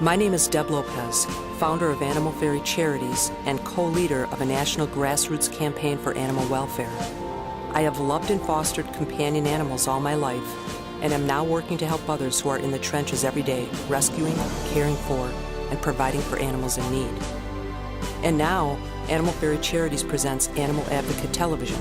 My name is Deb Lopez, founder of Animal Fairy Charities and co-leader of a national grassroots campaign for animal welfare. I have loved and fostered companion animals all my life, and am now working to help others who are in the trenches every day, rescuing, caring for, and providing for animals in need. And now, Animal Fairy Charities presents Animal Advocate Television,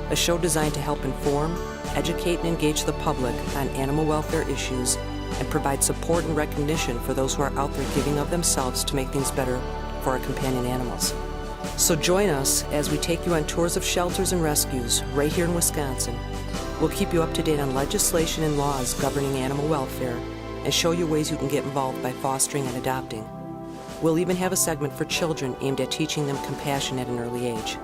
a show designed to help inform, educate, and engage the public on animal welfare issues and provide support and recognition for those who are out there giving of themselves to make things better for our companion animals. So join us as we take you on tours of shelters and rescues right here in Wisconsin. We'll keep you up to date on legislation and laws governing animal welfare and show you ways you can get involved by fostering and adopting. We'll even have a segment for children aimed at teaching them compassion at an early age.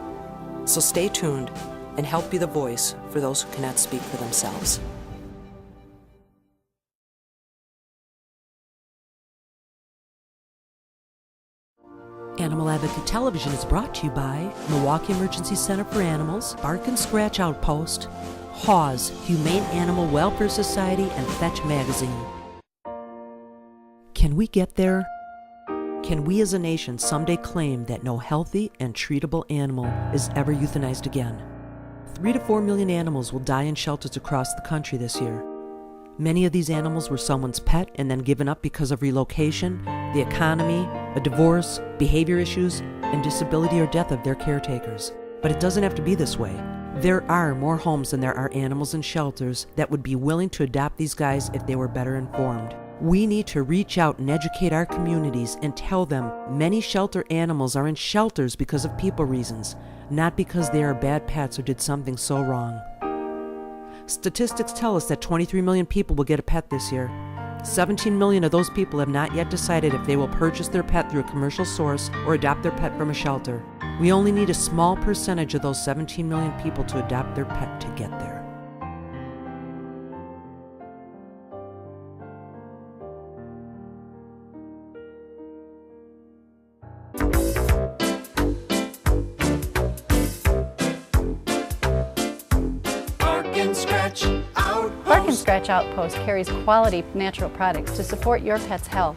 So stay tuned and help be the voice for those who cannot speak for themselves. Animal Advocate Television is brought to you by Milwaukee Emergency Center for Animals, Bark and Scratch Outpost, HAWS, Humane Animal Welfare Society, and Fetch Magazine. Can we get there? Can we as a nation someday claim that no healthy and treatable animal is ever euthanized again? 3 to 4 million animals will die in shelters across the country this year. Many of these animals were someone's pet and then given up because of relocation, the economy, a divorce, behavior issues, and disability or death of their caretakers. But it doesn't have to be this way. There are more homes than there are animals in shelters that would be willing to adopt these guys if they were better informed. We need to reach out and educate our communities and tell them many shelter animals are in shelters because of people reasons, not because they are bad pets or did something so wrong. Statistics tell us that 23 million people will get a pet this year. 17 million of those people have not yet decided if they will purchase their pet through a commercial source or adopt their pet from a shelter. We only need a small percentage of those 17 million people to adopt their pet to get there. Bark and Scratch Outpost carries quality natural products to support your pet's health.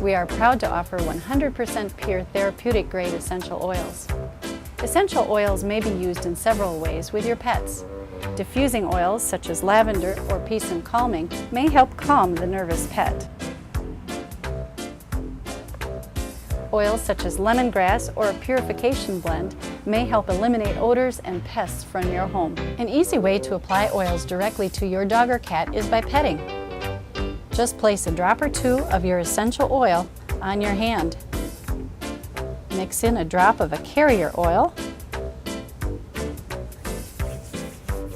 We are proud to offer 100% pure therapeutic grade essential oils. Essential oils may be used in several ways with your pets. Diffusing oils such as lavender or peace and calming may help calm the nervous pet. Oils such as lemongrass or a purification blend may help eliminate odors and pests from your home. An easy way to apply oils directly to your dog or cat is by petting. Just place a drop or two of your essential oil on your hand. Mix in a drop of a carrier oil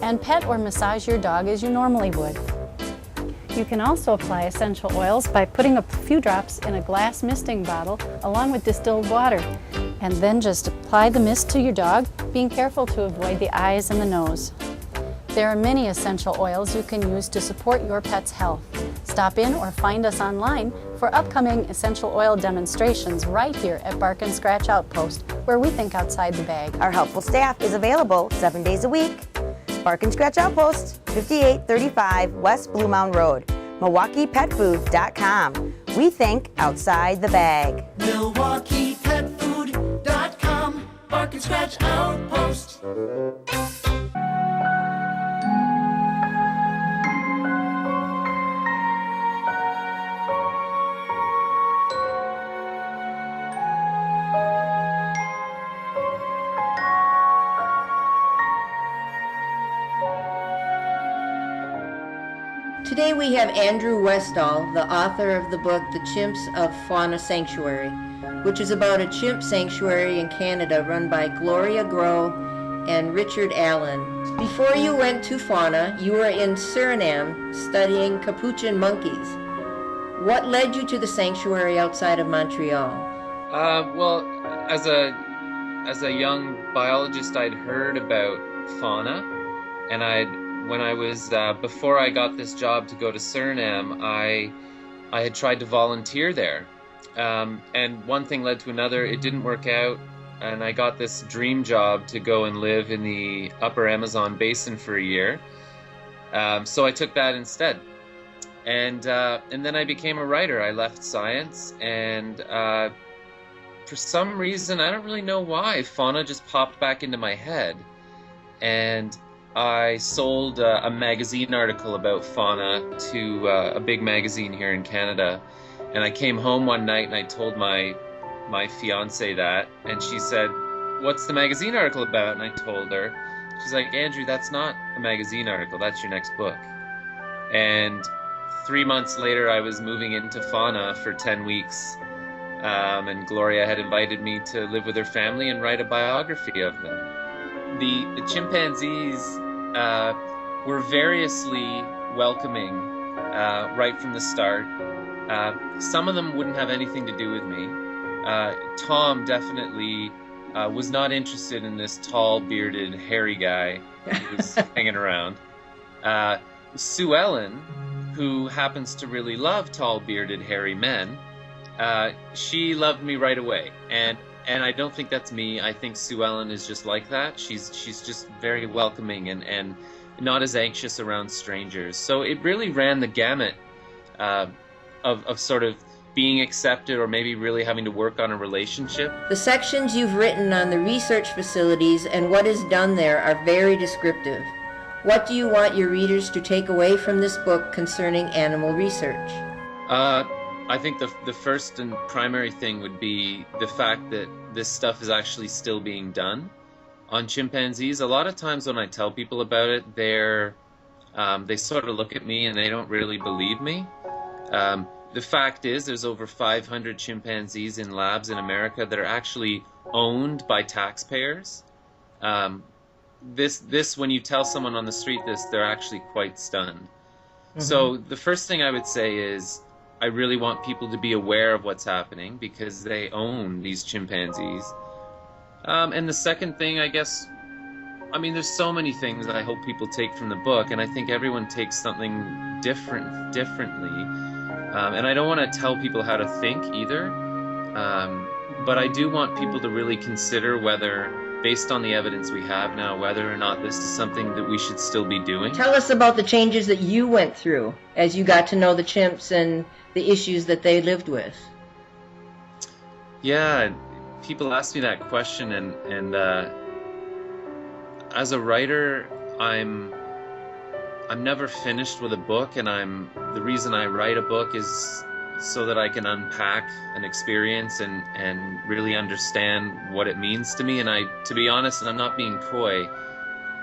and pet or massage your dog as you normally would. You can also apply essential oils by putting a few drops in a glass misting bottle along with distilled water, and then just apply the mist to your dog, being careful to avoid the eyes and the nose. There are many essential oils you can use to support your pet's health. Stop in or find us online for upcoming essential oil demonstrations right here at Bark and Scratch Outpost, where we think outside the bag. Our helpful staff is available 7 days a week. Bark and Scratch Outpost, 5835 West Blue Mound Road, MilwaukeePetFood.com. We think outside the bag. MilwaukeePetFood.com, Bark and Scratch Outpost. Today we have Andrew Westall, the author of the book The Chimps of Fauna Sanctuary, which is about a chimp sanctuary in Canada run by Gloria Groh and Richard Allen. Before you went to Fauna, you were in Suriname studying capuchin monkeys. What led you to the sanctuary outside of Montreal? Well, as a young biologist, I'd heard about fauna, and when I was before I got this job to go to Suriname, I had tried to volunteer there, and one thing led to another. It didn't work out, and I got this dream job to go and live in the Upper Amazon basin for a year. So I took that instead. And then I became a writer. I left science, and for some reason, I don't really know why, fauna just popped back into my head. And I sold a magazine article about fauna to a big magazine here in Canada. And I came home one night and I told my fiance that, and she said, "What's the magazine article about?" And I told her. She's like, "Andrew, that's not a magazine article, that's your next book." And 3 months later, I was moving into fauna for 10 weeks. And Gloria had invited me to live with her family and write a biography of them. The chimpanzees were variously welcoming right from the start. Some of them wouldn't have anything to do with me. Tom definitely was not interested in this tall, bearded, hairy guy who was hanging around. Sue Ellen, who happens to really love tall, bearded, hairy men, she loved me right away, and I don't think that's me. I think Sue Ellen is just like that. She's just very welcoming and not as anxious around strangers. So it really ran the gamut of sort of being accepted or maybe really having to work on a relationship. The sections you've written on the research facilities and what is done there are very descriptive. What do you want your readers to take away from this book concerning animal research? I think the first and primary thing would be the fact that this stuff is actually still being done on chimpanzees. A lot of times when I tell people about it, they sort of look at me and they don't really believe me. The fact is there's over 500 chimpanzees in labs in America that are actually owned by taxpayers. This when you tell someone on the street this, they're actually quite stunned. Mm-hmm. So the first thing I would say is I really want people to be aware of what's happening because they own these chimpanzees. And the second thing, I guess, I mean, there's so many things that I hope people take from the book, and I think everyone takes something differently. And I don't want to tell people how to think either, but I do want people to really consider whether, based on the evidence we have now, whether or not this is something that we should still be doing. Tell us about the changes that you went through as you got to know the chimps and the issues that they lived with. Yeah, people ask me that question, and as a writer, I'm never finished with a book, and the reason I write a book is so that I can unpack an experience and really understand what it means to me. And to be honest, and I'm not being coy,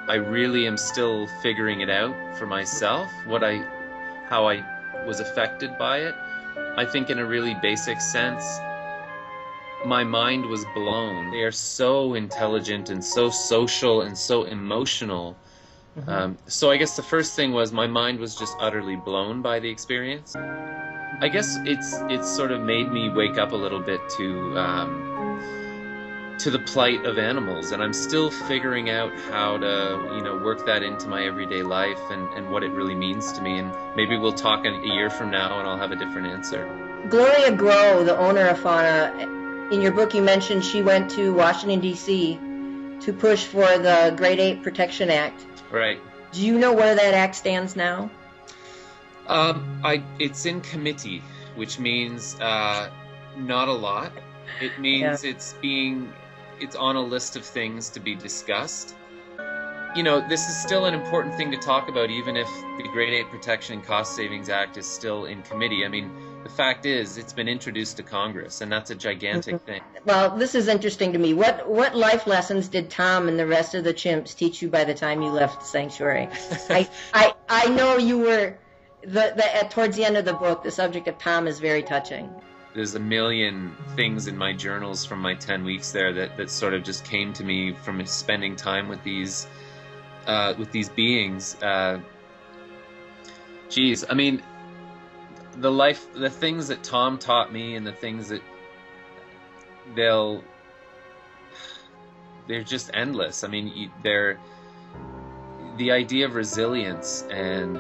I really am still figuring it out for myself, how I was affected by it. I think in a really basic sense, my mind was blown. They are so intelligent and so social and so emotional. Mm-hmm. So I guess the first thing was my mind was just utterly blown by the experience. I guess it's sort of made me wake up a little bit to the plight of animals, and I'm still figuring out how to work that into my everyday life and what it really means to me. And maybe we'll talk a year from now and I'll have a different answer. Gloria Grow, the owner of Fauna, in your book you mentioned she went to Washington, D.C. to push for the Great Ape Protection Act. Right. Do you know where that act stands now? It's in committee, which means not a lot. It means it's on a list of things to be discussed. This is still an important thing to talk about, even if the Great Ape Protection and Cost Savings Act is still in committee. I mean, the fact is, it's been introduced to Congress, and that's a gigantic thing. Well, this is interesting to me. What life lessons did Tom and the rest of the chimps teach you by the time you left the sanctuary? I know you were towards the end of the book. The subject of Tom is very touching. There's a million things in my journals from my 10 weeks there that sort of just came to me from spending time with these beings. Geez, I mean, the things that Tom taught me and the things that they're just endless. I mean, the idea of resilience and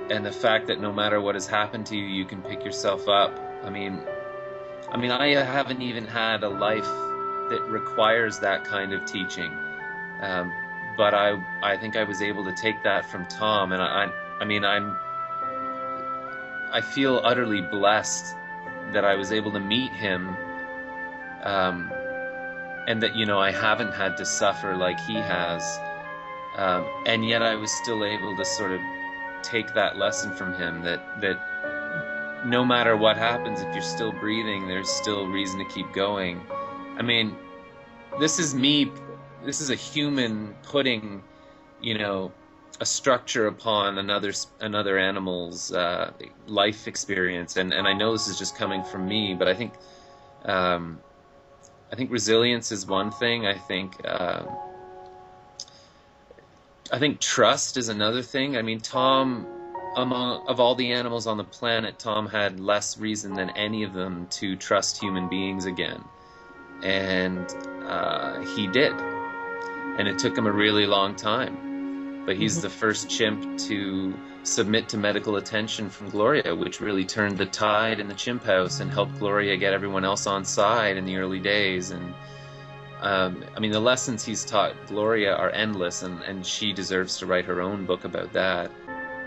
the fact that no matter what has happened to you, you can pick yourself up. I mean, I haven't even had a life that requires that kind of teaching. But I think I was able to take that from Tom, and I feel utterly blessed that I was able to meet him, and that, you know, I haven't had to suffer like he has, and yet I was still able to sort of take that lesson from him, that no matter what happens, if you're still breathing, there's still reason to keep going. I mean, this is a human putting, you know, a structure upon another animal's life experience, and I know this is just coming from me, but I think resilience is one thing. I think trust is another thing. I mean, Tom, of all the animals on the planet, Tom had less reason than any of them to trust human beings again, and he did, and it took him a really long time. But he's the first chimp to submit to medical attention from Gloria, which really turned the tide in the chimp house and helped Gloria get everyone else on side in the early days. And I mean, the lessons he's taught Gloria are endless, and she deserves to write her own book about that.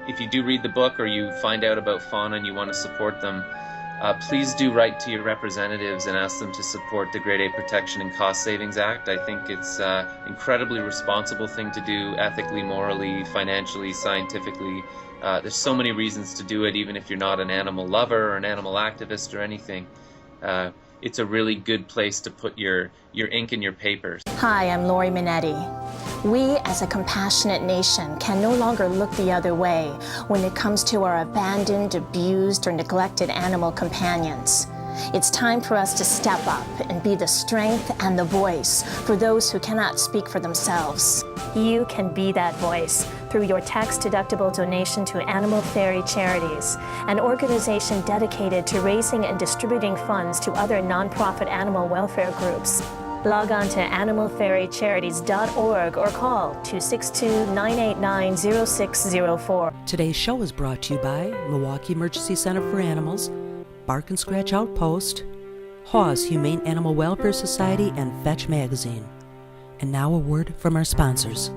If you do read the book, or you find out about fauna and you want to support them, please do write to your representatives and ask them to support the Grade A Protection and Cost Savings Act. I think it's an incredibly responsible thing to do, ethically, morally, financially, scientifically. There's so many reasons to do it, even if you're not an animal lover or an animal activist or anything. It's a really good place to put your ink and your papers. Hi, I'm Lori Minetti. We, as a compassionate nation, can no longer look the other way when it comes to our abandoned, abused, or neglected animal companions. It's time for us to step up and be the strength and the voice for those who cannot speak for themselves. You can be that voice through your tax-deductible donation to Animal Fairy Charities, an organization dedicated to raising and distributing funds to other nonprofit animal welfare groups. Log on to animalfairycharities.org or call 262-989-0604. Today's show is brought to you by Milwaukee Emergency Center for Animals, Bark and Scratch Outpost, Hawes Humane Animal Welfare Society, and Fetch Magazine. And now a word from our sponsors.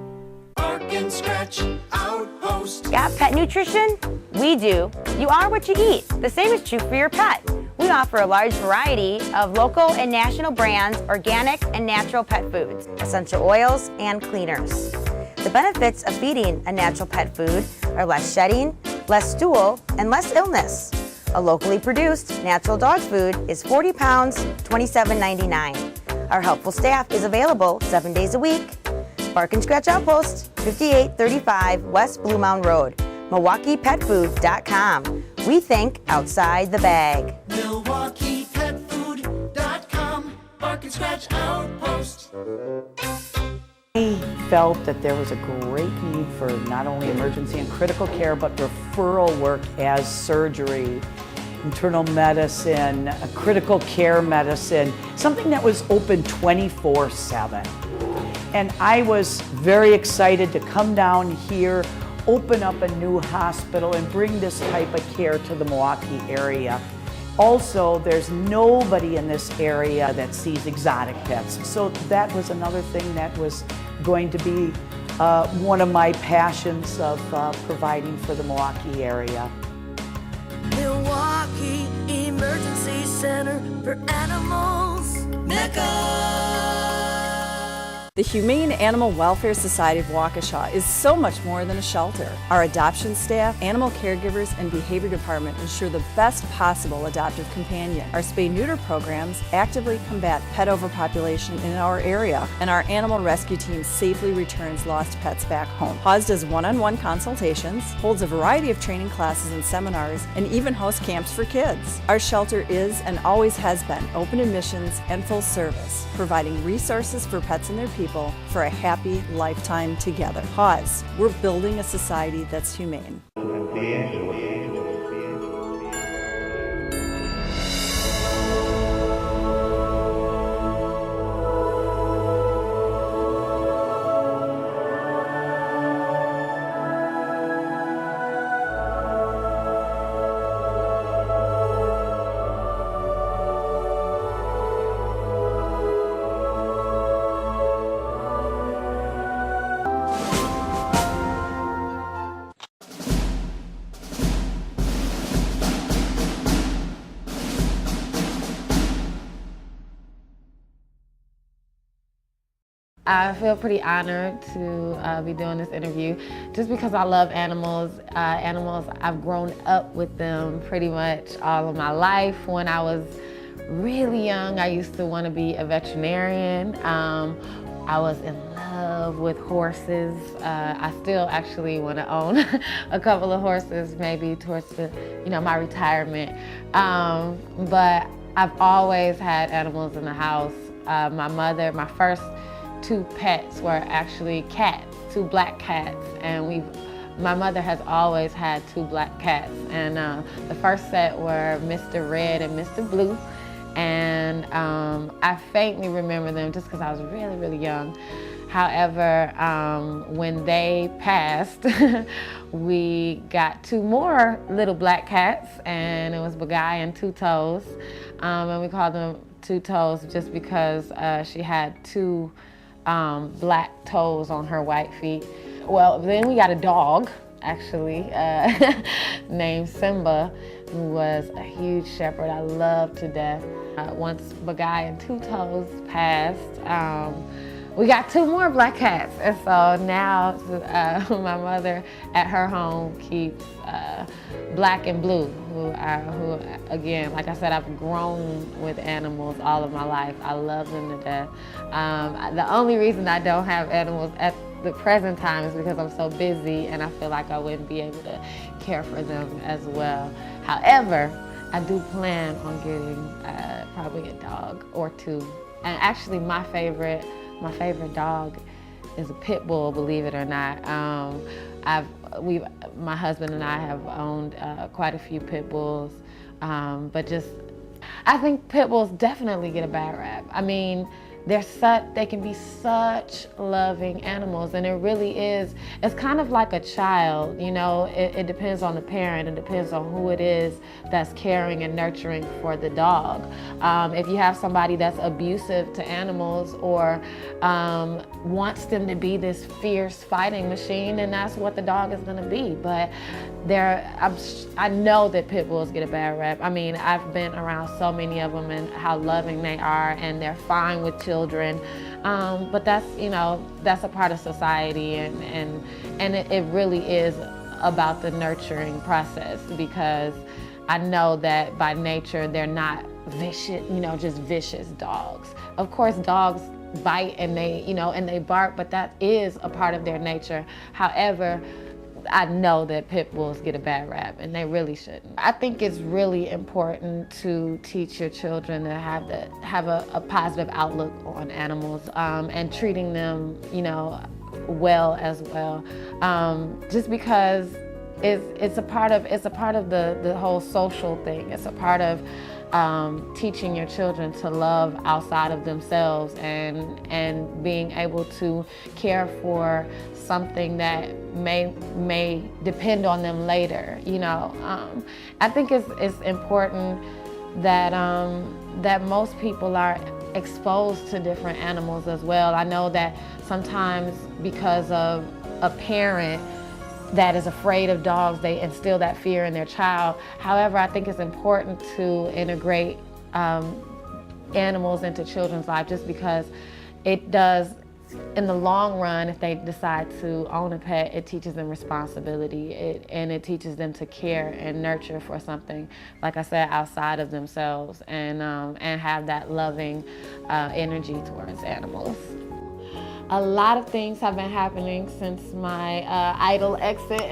Bark and Scratch Outpost. Got pet nutrition? We do. You are what you eat. The same is true for your pet. We offer a large variety of local and national brands, organic and natural pet foods, essential oils, and cleaners. The benefits of feeding a natural pet food are less shedding, less stool, and less illness. A locally produced natural dog food is 40 pounds, $27.99. Our helpful staff is available 7 days a week. Bark and Scratch Outpost, 5835 West Blue Mound Road, MilwaukeePetFood.com. We think outside the bag. MilwaukeePetFood.com. Bark and Scratch Outpost. I felt that there was a great need for not only emergency and critical care, but referral work as surgery, internal medicine, critical care medicine, something that was open 24/7. And I was very excited to come down here, open up a new hospital, and bring this type of care to the Milwaukee area. Also, there's nobody in this area that sees exotic pets. So that was another thing that was going to be one of my passions of providing for the Milwaukee area. Milwaukee Emergency Center for Animals. Mecca. The Humane Animal Welfare Society of Waukesha is so much more than a shelter. Our adoption staff, animal caregivers, and behavior department ensure the best possible adoptive companion. Our spay-neuter programs actively combat pet overpopulation in our area, and our animal rescue team safely returns lost pets back home. Hawes does one-on-one consultations, holds a variety of training classes and seminars, and even hosts camps for kids. Our shelter is and always has been open admissions and full service, providing resources for pets and their people for a happy lifetime together. Hawes, we're building a society that's humane. I feel pretty honored to be doing this interview just because I love animals. I've grown up with them pretty much all of my life. When I was really young, I used to want to be a veterinarian. I was in love with horses. I still actually want to own a couple of horses, maybe towards the, my retirement. But I've always had animals in the house. My first 2 pets were actually cats, 2 black cats, and my mother has always had 2 black cats. And the first set were Mr. Red and Mr. Blue. And I faintly remember them just because I was really, really young. However, when they passed, we got 2 more little black cats, and it was Bagai and Two Toes. And we called them Two Toes just because she had 2 black toes on her white feet. Well, then we got a dog, actually, named Simba, who was a huge shepherd I loved to death. Once Bagai and Two Toes passed, we got 2 more black cats. And so now my mother at her home keeps Black and Blue, who again, like I said, I've grown with animals all of my life. I love them to death. The only reason I don't have animals at the present time is because I'm so busy and I feel like I wouldn't be able to care for them as well. However, I do plan on getting probably a dog or 2. And actually my favorite dog is a pit bull, believe it or not. My husband and I have owned quite a few pit bulls, but I think pit bulls definitely get a bad rap. I mean, they can be such loving animals, and it really is. It's kind of like a child, it depends on the parent, it depends on who it is that's caring and nurturing for the dog. If you have somebody that's abusive to animals or wants them to be this fierce fighting machine, then that's what the dog is gonna be. But I know that pit bulls get a bad rap. I mean, I've been around so many of them and how loving they are, and they're fine with children. But that's a part of society, and it really is about the nurturing process, because I know that by nature they're not vicious, just vicious dogs. Of course, dogs bite and they bark, but that is a part of their nature. However, I know that pit bulls get a bad rap, and they really shouldn't. I think it's really important to teach your children to have a positive outlook on animals, and treating them, well as well. Just because it's a part of the whole social thing. It's a part of teaching your children to love outside of themselves, and being able to care for something that may depend on them later. I think it's important that most people are exposed to different animals as well. I know that sometimes because of a parent that is afraid of dogs, they instill that fear in their child. However, I think it's important to integrate animals into children's life, just because it does, in the long run, if they decide to own a pet, it teaches them responsibility, and it teaches them to care and nurture for something, like I said, outside of themselves, and have that loving energy towards animals. A lot of things have been happening since my Idol exit.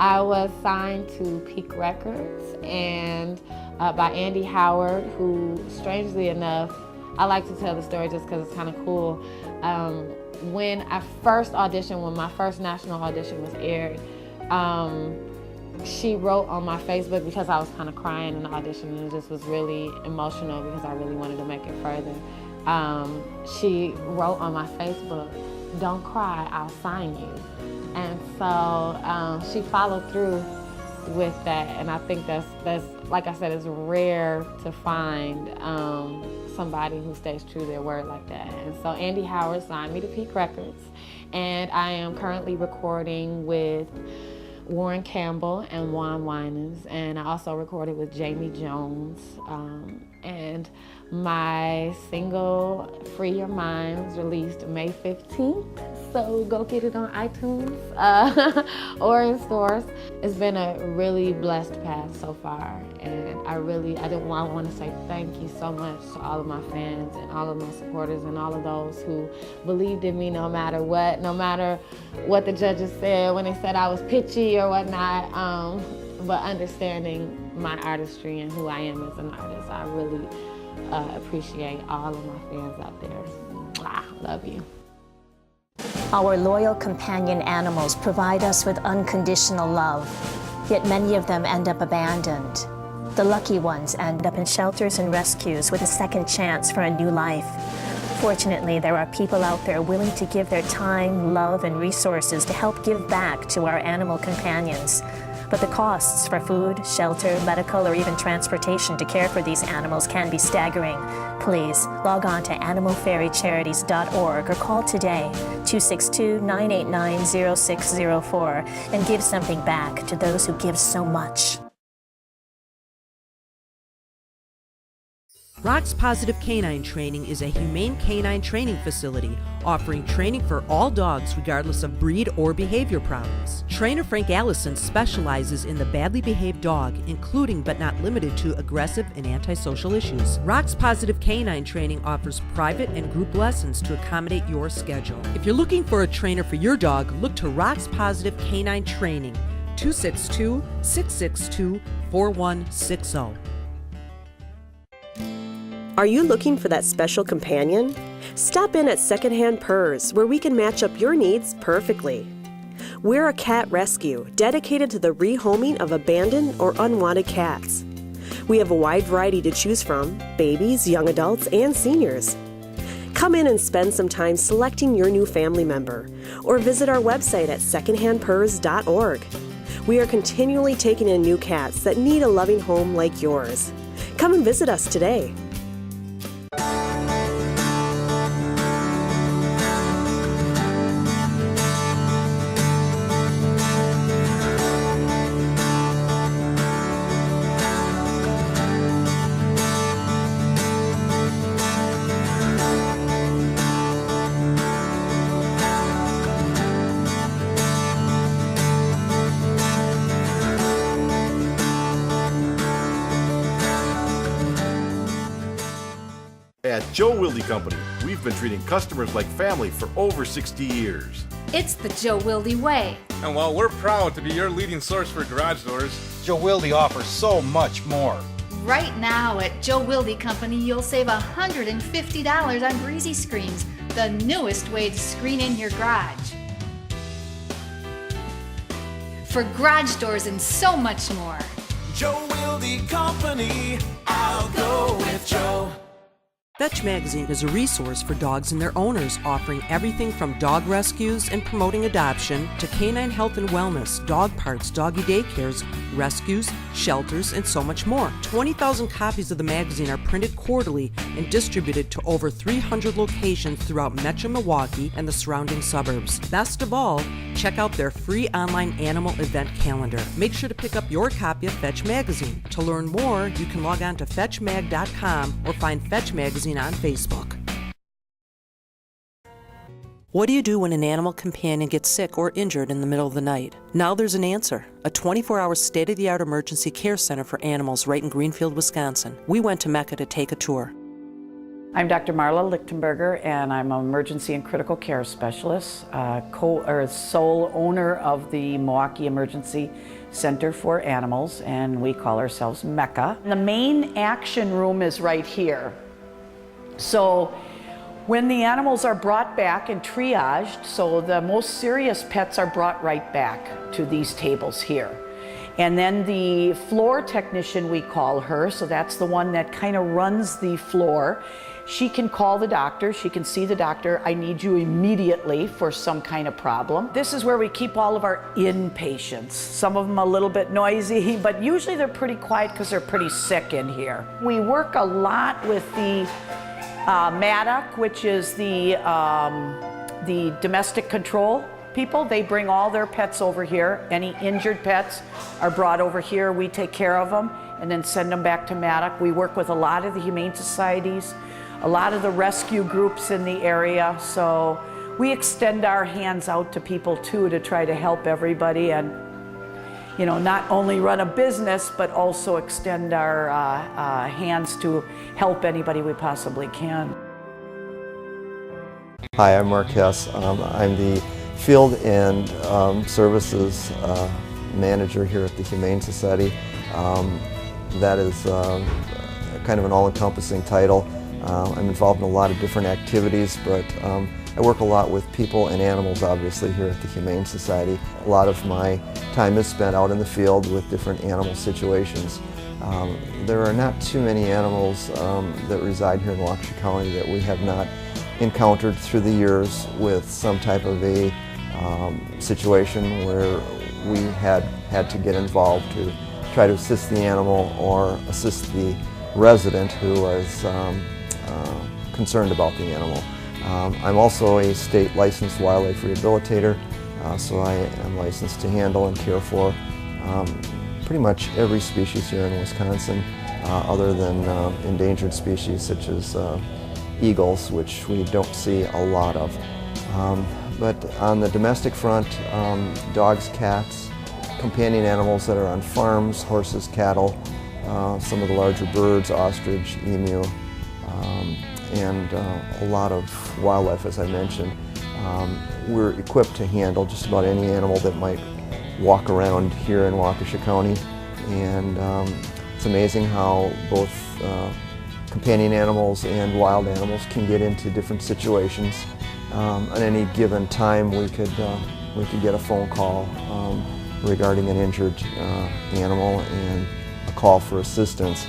I was signed to Peak Records, and by Andy Howard, who, strangely enough, I like to tell the story just because it's kind of cool. When I first auditioned, when my first national audition was aired, she wrote on my Facebook, because I was kind of crying in the audition, and it just was really emotional because I really wanted to make it further. She wrote on my Facebook, "Don't cry, I'll sign you." And so she followed through with that, and I think that's like I said, it's rare to find somebody who stays true to their word like that. And so Andy Howard signed me to Peak Records, and I am currently recording with Warren Campbell and Juan Winans, and I also recorded with Jamie Jones. And my single, Free Your Mind, was released May 15th, so go get it on iTunes or in stores. It's been a really blessed path so far, and I want to say thank you so much to all of my fans and all of my supporters and all of those who believed in me no matter what the judges said when they said I was pitchy or whatnot, but understanding my artistry and who I am as an artist. I really appreciate all of my fans out there. Love you. Our loyal companion animals provide us with unconditional love, yet many of them end up abandoned. The lucky ones end up in shelters and rescues with a second chance for a new life. Fortunately, there are people out there willing to give their time, love, and resources to help give back to our animal companions. But the costs for food, shelter, medical, or even transportation to care for these animals can be staggering. Please log on to animalfairycharities.org or call today 262-989-0604 and give something back to those who give so much. Rock's Positive Canine Training is a humane canine training facility offering training for all dogs regardless of breed or behavior problems. Trainer Frank Allison specializes in the badly behaved dog, including but not limited to aggressive and antisocial issues. Rock's Positive Canine Training offers private and group lessons to accommodate your schedule. If you're looking for a trainer for your dog, look to Rock's Positive Canine Training, 262-662-4160. Are you looking for that special companion? Stop in at Secondhand Purrs, where we can match up your needs perfectly. We're a cat rescue dedicated to the rehoming of abandoned or unwanted cats. We have a wide variety to choose from, babies, young adults, and seniors. Come in and spend some time selecting your new family member, or visit our website at secondhandpurrs.org. We are continually taking in new cats that need a loving home like yours. Come and visit us today. At Joe Wilde Company, we've been treating customers like family for over 60 years. It's the Joe Wilde way. And while we're proud to be your leading source for garage doors, Joe Wilde offers so much more. Right now at Joe Wilde Company, you'll save $150 on breezy screens, the newest way to screen in your garage. For garage doors and so much more. Joe Wilde Company, I'll go with Joe. Fetch Magazine is a resource for dogs and their owners, offering everything from dog rescues and promoting adoption to canine health and wellness, dog parks, doggy daycares, rescues, shelters, and so much more. 20,000 copies of the magazine are printed quarterly and distributed to over 300 locations throughout Metro Milwaukee and the surrounding suburbs. Best of all, check out their free online animal event calendar. Make sure to pick up your copy of Fetch Magazine. To learn more, you can log on to fetchmag.com or find Fetch Magazine on Facebook. What do you do when an animal companion gets sick or injured in the middle of the night? Now there's an answer. A 24-hour state-of-the-art emergency care center for animals right in Greenfield, Wisconsin. We went to Mecca to take a tour. I'm Dr. Marla Lichtenberger, and I'm an emergency and critical care specialist, sole owner of the Milwaukee Emergency Center for Animals, and we call ourselves Mecca. The main action room is right here. So when the animals are brought back and triaged, so the most serious pets are brought right back to these tables here. And then the floor technician, we call her, so that's the one that kind of runs the floor. She can call the doctor, she can see the doctor, I need you immediately for some kind of problem. This is where we keep all of our inpatients. Some of them a little bit noisy, but usually they're pretty quiet because they're pretty sick in here. We work a lot with the MADOC, which is the domestic control people. They bring all their pets over here. Any injured pets are brought over here. We take care of them and then send them back to Maddock. We work with a lot of the humane societies, a lot of the rescue groups in the area, so we extend our hands out to people too to try to help everybody and, you know, not only run a business but also extend our hands to help anybody we possibly can. Hi, I'm Mark Hess. I'm the Field and Services Manager here at the Humane Society. That is kind of an all-encompassing title. I'm involved in a lot of different activities, but I work a lot with people and animals, obviously, here at the Humane Society. A lot of my time is spent out in the field with different animal situations. There are not too many animals that reside here in Waukesha County that we have not encountered through the years with some type of a situation where we had to get involved to try to assist the animal or assist the resident who was concerned about the animal. I'm also a state licensed wildlife rehabilitator, so I am licensed to handle and care for pretty much every species here in Wisconsin, other than endangered species such as eagles, which we don't see a lot of. But on the domestic front, dogs, cats, companion animals that are on farms, horses, cattle, some of the larger birds, ostrich, emu, and a lot of wildlife, as I mentioned. We're equipped to handle just about any animal that might walk around here in Waukesha County, and it's amazing how both companion animals and wild animals can get into different situations. At any given time, we could get a phone call regarding an injured animal and a call for assistance.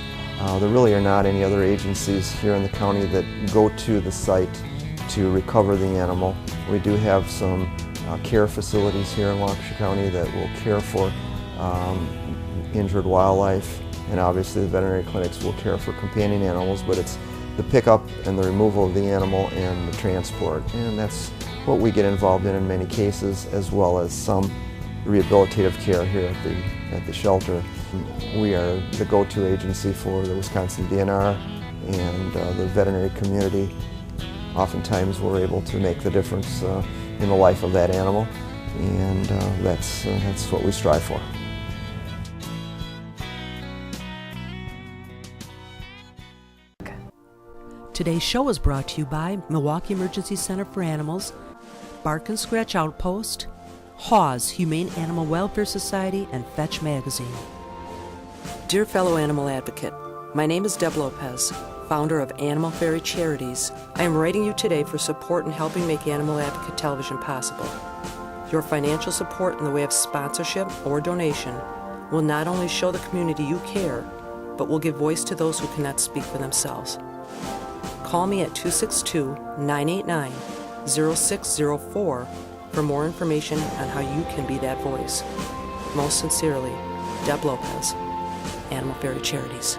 There really are not any other agencies here in the county that go to the site to recover the animal. We do have some care facilities here in Waukesha County that will care for injured wildlife, and obviously the veterinary clinics will care for companion animals, but it's the pickup and the removal of the animal and the transport, and that's what we get involved in many cases, as well as some rehabilitative care here at the shelter. We are the go-to agency for the Wisconsin DNR and the veterinary community. Oftentimes we're able to make the difference in the life of that animal, and that's what we strive for. Today's show is brought to you by Milwaukee Emergency Center for Animals, Bark and Scratch Outpost, Hawes Humane Animal Welfare Society, and Fetch Magazine. Dear fellow animal advocate, my name is Deb Lopez, founder of Animal Fairy Charities. I am writing you today for support in helping make Animal Advocate Television possible. Your financial support in the way of sponsorship or donation will not only show the community you care, but will give voice to those who cannot speak for themselves. Call me at 262-989-0604 for more information on how you can be that voice. Most sincerely, Deb Lopez, Animal Fairy Charities.